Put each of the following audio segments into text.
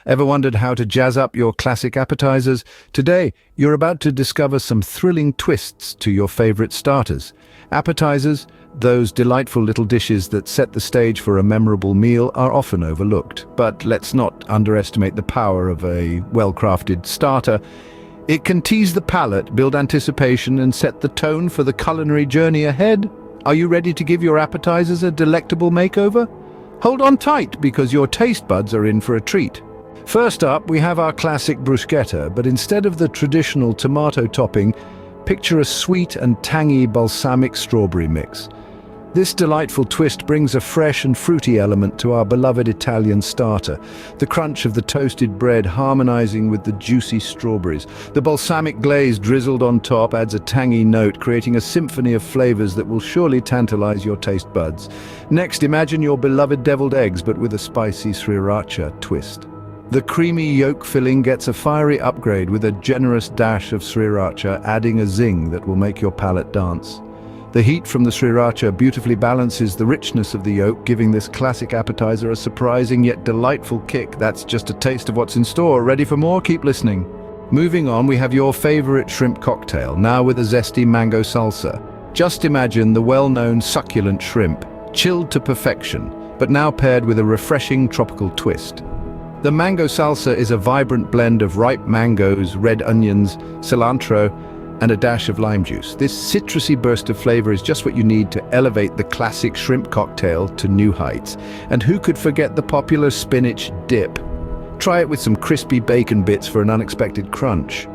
Ever wondered how to jazz up your classic appetizers? Today, you're about to discover some thrilling twists to your favorite starters. Appetizers, those delightful little dishes that set the stage for a memorable meal, are often overlooked. But let's not underestimate the power of a well-crafted starter. It can tease the palate, build anticipation, and set the tone for the culinary journey ahead. Are you ready to give your appetizers a delectable makeover? Hold on tight, because your taste buds are in for a treat. First up, we have our classic bruschetta, but instead of the traditional tomato topping, picture a sweet and tangy balsamic strawberry mix. This delightful twist brings a fresh and fruity element to our beloved Italian starter, the crunch of the toasted bread harmonizing with the juicy strawberries. The balsamic glaze drizzled on top adds a tangy note, creating a symphony of flavors that will surely tantalize your taste buds. Next, imagine your beloved deviled eggs, but with a spicy sriracha twist. The creamy yolk filling gets a fiery upgrade with a generous dash of sriracha, adding a zing that will make your palate dance. The heat from the sriracha beautifully balances the richness of the yolk, giving this classic appetizer a surprising yet delightful kick. That's just a taste of what's in store. Ready for more? Keep listening. Moving on, we have your favorite shrimp cocktail, now with a zesty mango salsa. Just imagine the well-known succulent shrimp, chilled to perfection, but now paired with a refreshing tropical twist. The mango salsa is a vibrant blend of ripe mangoes, red onions, cilantro, and a dash of lime juice. This citrusy burst of flavor is just what you need to elevate the classic shrimp cocktail to new heights. And who could forget the popular spinach dip? Try it with some crispy bacon bits for an unexpected crunch.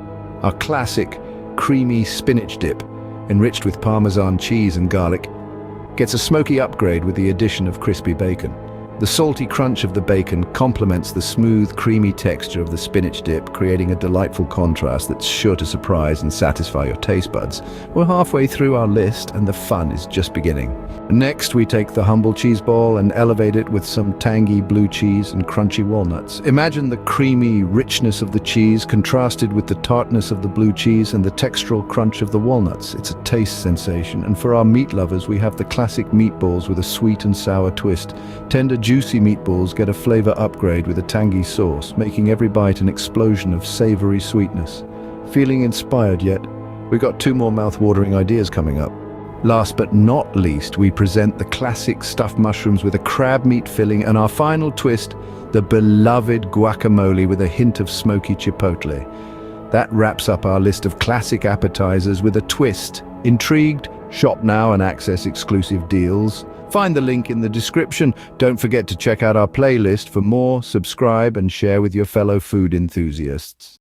Our classic creamy spinach dip, enriched with Parmesan cheese and garlic, gets a smoky upgrade with the addition of crispy bacon. The salty crunch of the bacon complements the smooth, creamy texture of the spinach dip, creating a delightful contrast that's sure to surprise and satisfy your taste buds. We're halfway through our list, and the fun is just beginning. Next, we take the humble cheese ball and elevate it with some tangy blue cheese and crunchy walnuts. Imagine the creamy richness of the cheese contrasted with the tartness of the blue cheese and the textural crunch of the walnuts. It's a taste sensation. And for our meat lovers, we have the classic meatballs with a sweet and sour twist. Tender, juicy meatballs get a flavor upgrade with a tangy sauce, making every bite an explosion of savory sweetness. Feeling inspired yet? We've got 2 more mouth-watering ideas coming up. Last but not least, we present the classic stuffed mushrooms with a crab meat filling, and our final twist, the beloved guacamole with a hint of smoky chipotle. That wraps up our list of classic appetizers with a twist. Intrigued? Shop now and access exclusive deals. Find the link in the description. Don't forget to check out our playlist for more, subscribe, and share with your fellow food enthusiasts.